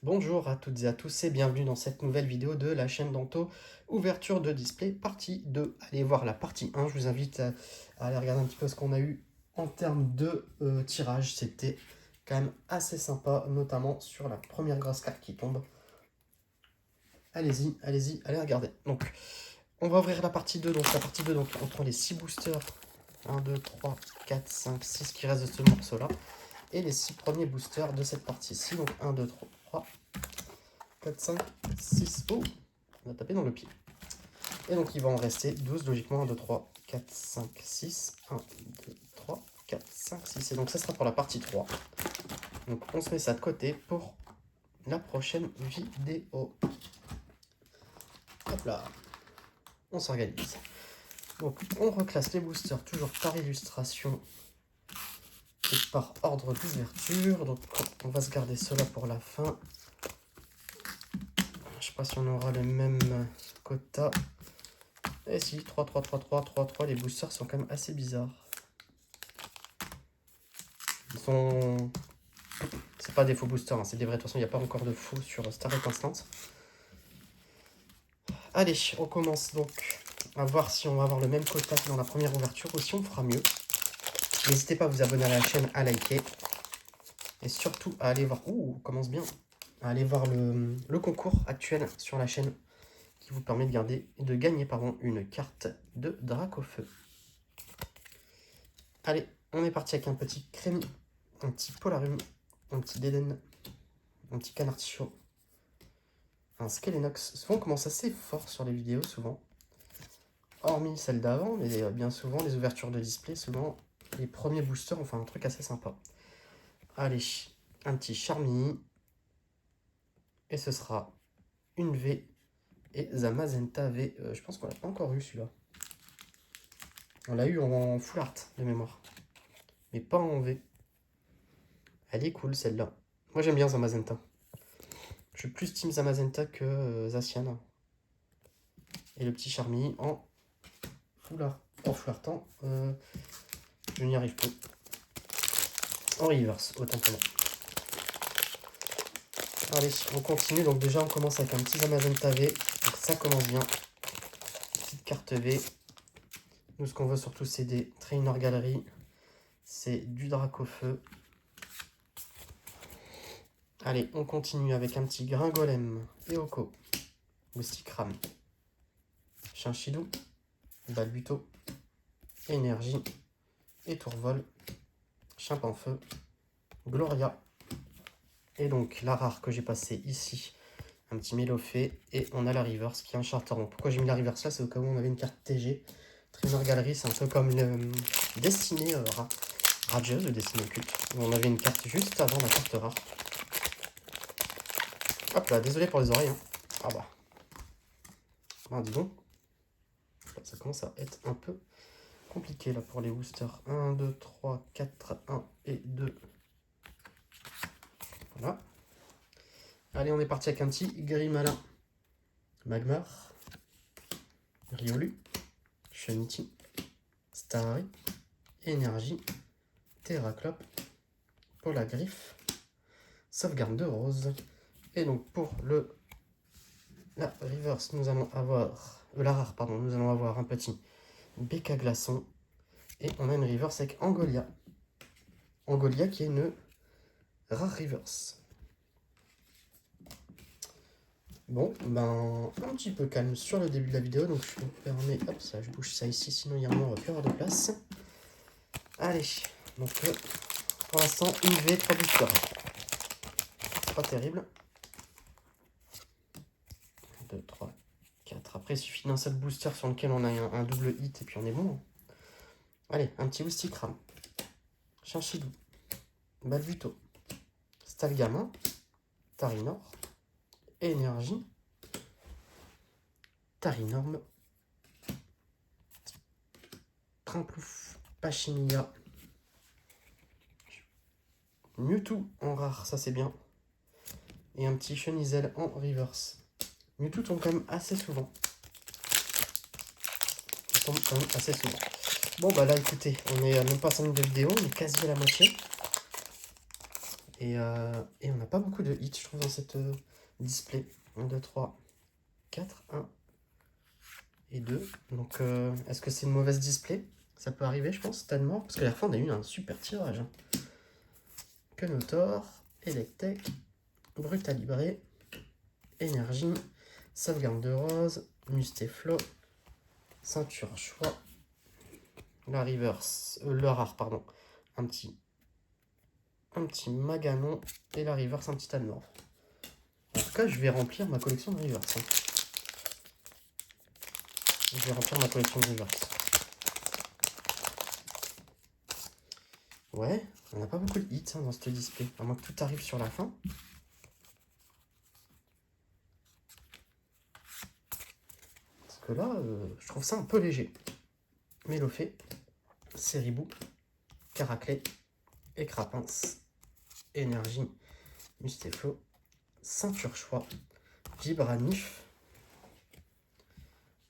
Bonjour à toutes et à tous et bienvenue dans cette nouvelle vidéo de la chaîne Danto, ouverture de display partie 2. Allez voir la partie 1, je vous invite à aller regarder un petit peu ce qu'on a eu en termes de tirage. C'était quand même assez sympa, notamment sur la première grosse carte qui tombe. Allez-y, allez-y, allez regarder. Donc, on va ouvrir la partie 2. Donc la partie 2, donc, on prend les 6 boosters. 1, 2, 3, 4, 5, 6 qui restent de ce morceau-là. Et les 6 premiers boosters de cette partie-ci. Donc 1, 2, 3, 4, 5, 6. Oh, on a tapé dans le pied. Et donc il va en rester 12 logiquement. 1, 2, 3, 4, 5, 6. 1, 2, 3, 4, 5, 6. Et donc ça sera pour la partie 3. Donc on se met ça de côté pour la prochaine vidéo. Hop là. On s'organise. Donc on reclasse les boosters toujours par illustration et par ordre d'ouverture. Donc on va se garder cela pour la fin. Je sais pas si on aura le même quota. Et si, 3, 3, 3, 3, 3, 3, les boosters sont quand même assez bizarres. Ils sont... C'est pas des faux boosters, hein, c'est des vrais. De toute façon, il n'y a pas encore de faux sur Starlight Instant. Allez, on commence donc à voir si on va avoir le même quota que dans la première ouverture ou si on fera mieux. N'hésitez pas à vous abonner à la chaîne, à liker. Et surtout à aller voir... Ouh, on commence bien. À aller voir le concours actuel sur la chaîne qui vous permet de gagner une carte de Dracofeu. Allez, on est parti avec un petit Crémi, un petit Polarium, un petit Déden, un petit Canartio, un Skelenox. Souvent on commence assez fort sur les vidéos, souvent. Hormis celle d'avant, mais bien souvent les ouvertures de display, souvent les premiers boosters ont fait un truc assez sympa. Allez, un petit Charmy. Et ce sera une V et Zamazenta V. Je pense qu'on l'a pas encore eu celui-là. On l'a eu en full art de mémoire. Mais pas en V. Elle est cool celle-là. Moi j'aime bien Zamazenta. Je suis plus team Zamazenta que Zacian. Et le petit Charmy en full artant. Je n'y arrive pas. En reverse, autant pour moi. Allez, on continue. Donc déjà on commence avec un petit Zamazenta V. Donc ça commence bien. Petite carte V. Nous ce qu'on veut surtout c'est des Trainer Gallery. C'est du Dracofeu. Allez, on continue avec un petit Gringolem, Eoko, Moustikram, Chinchidou, Balbuto, Énergie, Étourvol, Chimpanfeu, Gloria. Et donc la rare que j'ai passée ici, un petit Mélofée. Et on a la reverse qui est un Charteron. Pourquoi j'ai mis la reverse là? C'est au cas où on avait une carte TG. Trainer Gallery, c'est un peu comme le Destiné Rageuse, le Destiné Occulte. Où on avait une carte juste avant la carte rare. Hop là, désolé pour les oreilles. Hein. Ah bah. Ah, dis donc. Ça commence à être un peu compliqué là pour les boosters. 1, 2, 3, 4, 1 et 2. Voilà. Allez, on est parti avec un petit Grimalin. Magmar. Riolu. Shanity. Starry. Énergie. Terraclope. Polagriffe. Sauvegarde de rose. Et donc pour la reverse, nous allons avoir... la rare, pardon, nous allons avoir un petit Becca Glaçon. Et on a une reverse avec Angolia. Angolia qui est une rare reverse. Bon, ben, un petit peu calme sur le début de la vidéo, donc je me permets, hop, ça, je bouge ça ici, sinon il y a un moment, on va plus avoir de place. Allez, donc pour l'instant, une V, 3 boosters. Pas terrible. 1, 2, 3, 4. Après, il suffit d'un seul booster sur lequel on a un double hit et puis on est bon. Allez, un petit Moustikram. Chinchidou. Balbuto. Stalgamin. Tarinor. Énergie. Tarinorme. Trimplouf. Pachimia. Mewtwo en rare, ça c'est bien. Et un petit Chenizel en reverse. Mewtwo tombe quand même assez souvent. Il tombe quand même assez souvent. Bon bah là écoutez, on est à même pas 5 minutes de vidéo, on est quasi à la moitié. Et on n'a pas beaucoup de hits, je trouve, dans cette display. 1, 2, 3, 4, 1 et 2. Donc, est-ce que c'est une mauvaise display? Ça peut arriver, je pense, Stade mort. Parce qu'à la fin, on a eu un super tirage. Hein. Kenotor, Electek, Brutalibré, Énergie, Sauvegarde de Rose, Musteflo, Ceinture Choix, la reverse, le rare, pardon. Un petit Maganon et la reverse, un petit Admorph. En tout cas, je vais remplir ma collection de reverse. Hein. Je vais remplir ma collection de reverse. Ouais, on n'a pas beaucoup de hits hein, dans ce display, à moins que tout arrive sur la fin. Parce que là, je trouve ça un peu léger. Mélofée, Seribou, Caraclé, Écrapince, Énergie, Musteflo, Ceinture Choix, Vibranif,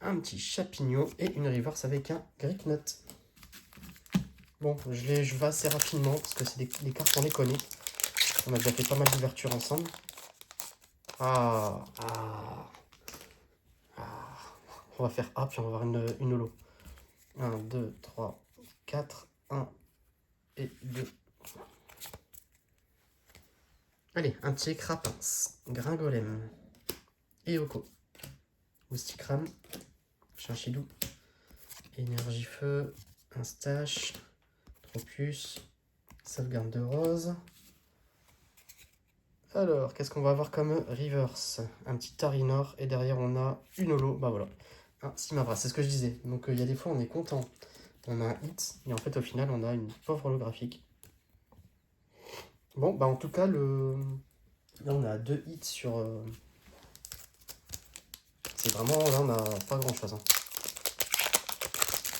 un petit Chapignon et une reverse avec un Gricknot. Bon, je vais assez rapidement parce que c'est des cartes qu'on les connaît. On a déjà fait pas mal d'ouvertures ensemble. Ah. On va faire A, puis on va avoir une holo. 1, 2, 3, 4, 1 et 2. Allez, un petit Écrapince, Gringolem, Eoko, Mousticram, Chinchidou, Énergie Feu, Instache, Tropius, Sauvegarde de Rose. Alors, qu'est-ce qu'on va avoir comme reverse? Un petit Tarinor, et derrière on a une holo, bah voilà. Un Simavra, c'est ce que je disais. Donc il y a des fois on est content, on a un hit, et en fait au final on a une pauvre holographique. Bon, bah en tout cas, là on a 2 hits sur... C'est vraiment, là on a pas grand chose. Hein.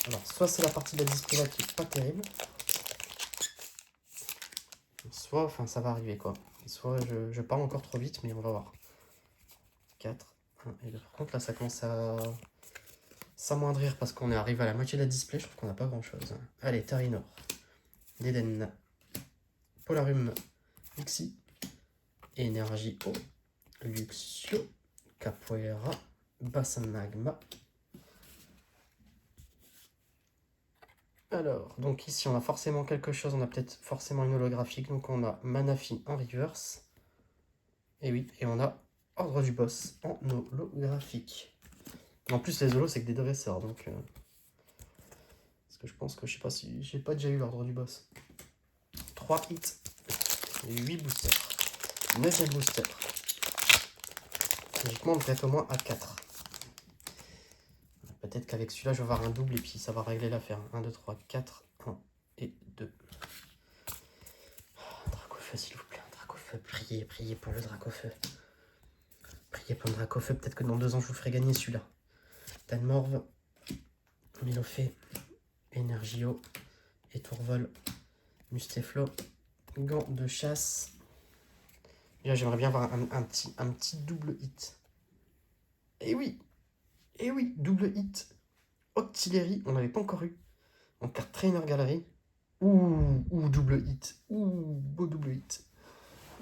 Alors, soit c'est la partie de la display là qui est pas terrible, soit, enfin ça va arriver quoi. Soit je pars encore trop vite, mais on va voir. 4, 1 et 2. Par contre là ça commence à s'amoindrir parce qu'on est arrivé à la moitié de la display, je trouve qu'on n'a pas grand chose. Allez, Tarinor, Deden, Polarum, Uxie, Énergie O, Luxio, Capoeira, Bassin Magma. Alors, donc ici on a forcément quelque chose, on a peut-être forcément une holographique, donc on a Manaphy en reverse. Et oui, et on a Ordre du Boss en holographique. En plus les holos c'est que des dresseurs, donc... Parce que je pense que je sais pas si j'ai pas déjà eu l'Ordre du Boss. 3 hits, 8 boosters. 9e booster. Logiquement on devrait être au moins à 4. Peut-être qu'avec celui-là je vais avoir un double et puis ça va régler l'affaire. 1, 2, 3, 4, 1 et 2. Dracofeu s'il vous plaît, un Dracofeu. Priez pour le Dracofeu. Priez pour le Dracofeu, peut-être que dans 2 ans je vous ferai gagner celui-là. Tanmorve, Mélofée, Energio, Étourvol, Musteflo, Gant de chasse. Déjà j'aimerais bien avoir un petit double hit. Et oui, double hit. Octillery, on n'avait pas encore eu. En carte Trainer Gallery. Ouh, double hit. Ouh, beau double hit.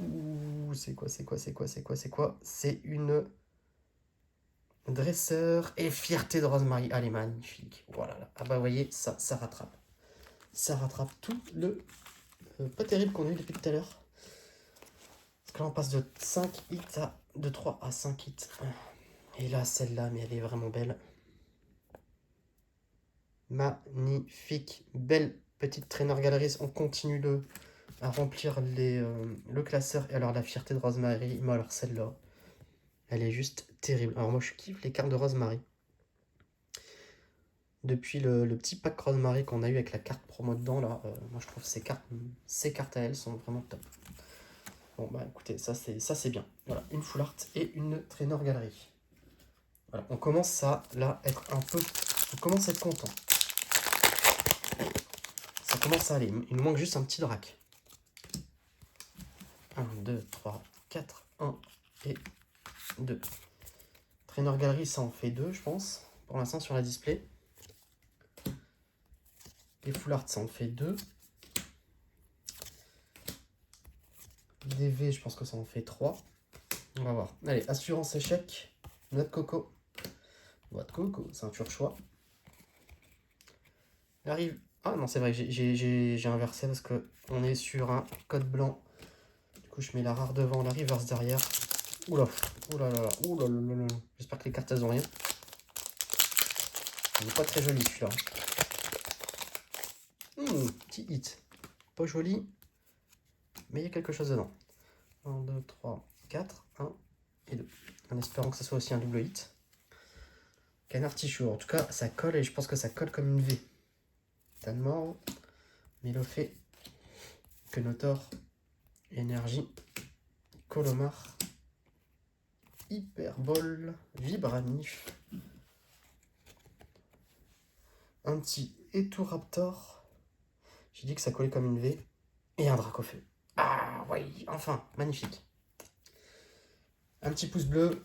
Ouh, c'est quoi? C'est une dresseur et fierté de Rosemary. Allez, magnifique. Voilà. Ah bah, vous voyez, ça rattrape. Ça rattrape tout le pas terrible qu'on a eu depuis tout à l'heure. Parce que là, on passe de 5 hits de 3 à 5 hits. Et là, celle-là, mais elle est vraiment belle. Magnifique. Belle petite Trainer Galleries. On continue à remplir le classeur. Et alors, la fierté de Rosemary, mais alors celle-là, elle est juste terrible. Alors, moi, je kiffe les cartes de Rosemary. Depuis le petit pack Rosemary qu'on a eu avec la carte promo dedans, là, moi, je trouve ces cartes à elles sont vraiment top. Bon, bah, écoutez, ça, c'est bien. Voilà, une full art et une Trainer Gallery. Voilà, on commence à, là, être un peu... On commence à être content. Ça commence à aller. Il nous manque juste un petit drac. 1, 2, 3, 4, 1 et 2. Trainer Gallery, ça en fait 2, je pense. Pour l'instant, sur la display. Les full art, ça en fait 2. V, je pense que ça en fait 3. On va voir. Allez, assurance échec. Noix de coco. Noix de coco, ceinture choix. Il arrive. Ah non, c'est vrai, j'ai inversé parce que on est sur un code blanc. Du coup, je mets la rare devant, la reverse derrière. Oula, oula là là, oula là là. J'espère que les cartes, elles ont rien. Il n'est pas très joli celui-là. Petit hit. Pas joli, mais il y a quelque chose dedans. 1, 2, 3, 4, 1 et 2. En espérant que ce soit aussi un double hit. Canard Tichou. En tout cas, ça colle et je pense que ça colle comme une V. Tanmore, Milofé, Kenotor, Énergie, Colomar, Hyperbole, Vibranif, un petit Eturaptor. J'ai dit que ça collait comme une V. Et un Dracofeu. Ah oui, enfin, magnifique. Un petit pouce bleu.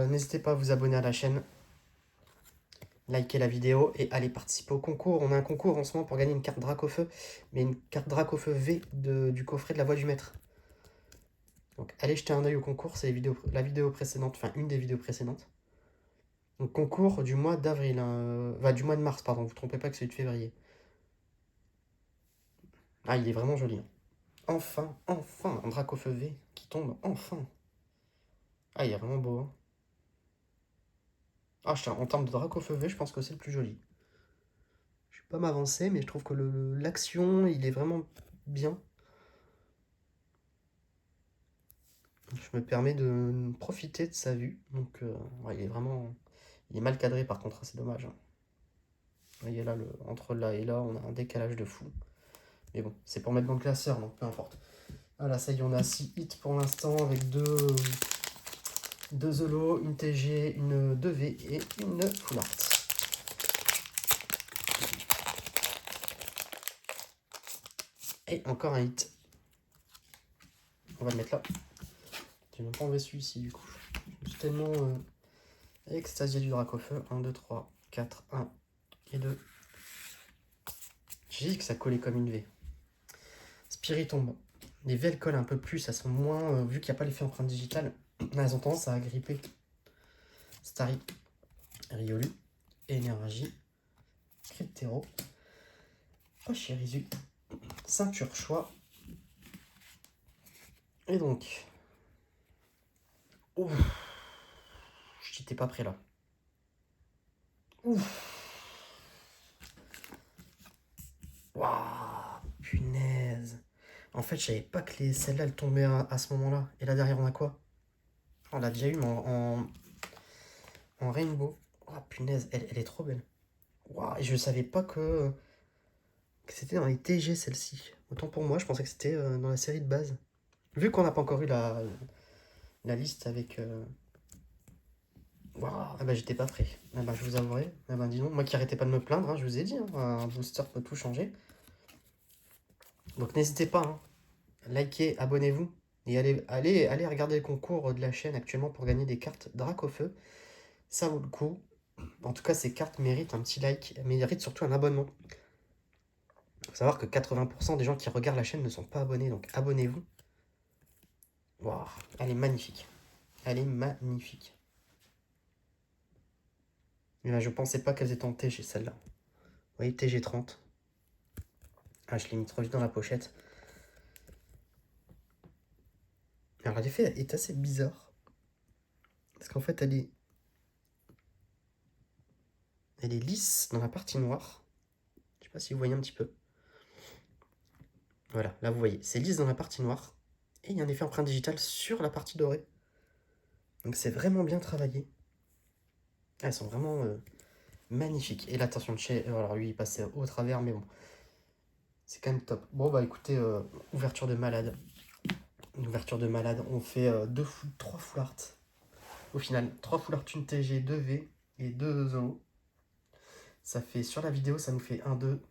N'hésitez pas à vous abonner à la chaîne. Likez la vidéo et allez participer au concours. On a un concours en ce moment pour gagner une carte Dracofeu, mais une carte Dracofeu V du coffret de la Voix du Maître. Donc allez jeter un oeil au concours, c'est la vidéo précédente, enfin une des vidéos précédentes. Donc concours du mois d'avril, du mois de mars, pardon, vous ne trompez pas que c'est de février. Ah, il est vraiment joli. Hein. Enfin, un Dracofeu V qui tombe, enfin. Ah, il est vraiment beau. Hein. Ah, en termes de Dracofeu V, je pense que c'est le plus joli. Je ne vais pas m'avancer, mais je trouve que l'action, il est vraiment bien. Je me permets de profiter de sa vue. Donc, ouais, il est vraiment... Il est mal cadré, par contre, c'est dommage. Hein. Vous voyez là, entre là et là, on a un décalage de fou. Mais bon, c'est pour mettre dans le classeur, donc peu importe. Voilà, ça y est, on a 6 hits pour l'instant, avec 2 Zolo, une TG, une 2V et une Full Art. Et encore un hit. On va le mettre là. J'ai même pas enlevé celui-ci, du coup. Je suis tellement extasié du Dracofeu. 1, 2, 3, 4, 1 et 2. J'ai dit que ça collait comme une V. Spirit tombe. Les V, elles collent un peu plus, elles sont moins... vu qu'il n'y a pas l'effet empreinte digitale, elles ont tendance à agripper. Starry, Riolu, Énergie, Cryptero, Pachirisu, Ceinture Choix. Et donc... Ouf. J'étais pas prêt là. Ouf. Waouh, punaise. En fait, je savais pas que celle-là, elle tombait à ce moment-là. Et là, derrière, on a quoi? On l'a déjà eu, mais en rainbow. Oh, punaise, elle est trop belle. Waouh, et je savais pas que c'était dans les TG, celle-ci. Autant pour moi, je pensais que c'était dans la série de base. Vu qu'on n'a pas encore eu la liste avec... Waouh, ah bah, j'étais pas prêt. Ah bah, je vous avouerai. Ah bah, dis donc, moi qui arrêtais pas de me plaindre, hein, je vous ai dit, hein, un booster peut tout changer. Donc n'hésitez pas, hein. Likez, abonnez-vous. Et allez regarder le concours de la chaîne actuellement pour gagner des cartes Dracofeu. Ça vaut le coup. En tout cas, ces cartes méritent un petit like, mais méritent surtout un abonnement. Il faut savoir que 80% des gens qui regardent la chaîne ne sont pas abonnés, donc abonnez-vous. Waouh, elle est magnifique. Elle est magnifique. Mais là, je pensais pas qu'elles étaient en TG, celle-là. Vous voyez, TG30. Ah, je l'ai mis trop vite dans la pochette. Alors, l'effet est assez bizarre. Parce qu'en fait, elle est lisse dans la partie noire. Je sais pas si vous voyez un petit peu. Voilà, là, vous voyez. C'est lisse dans la partie noire. Et il y a un effet empreinte digitale sur la partie dorée. Donc, c'est vraiment bien travaillé. Elles sont vraiment magnifiques. Et l'attention de chez... Alors, lui, il passait au travers, mais bon. C'est quand même top. Bon, bah, écoutez, ouverture de malade. Une ouverture de malade. On fait 3 full art. Au final, 3 full art, une TG, 2 V et 2 Zolo. Ça fait, sur la vidéo, ça nous fait 1, 2,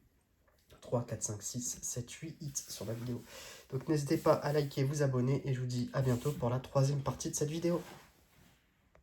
3, 4, 5, 6, 7, 8 hits sur la vidéo. Donc n'hésitez pas à liker, vous abonner et je vous dis à bientôt pour la 3e partie de cette vidéo.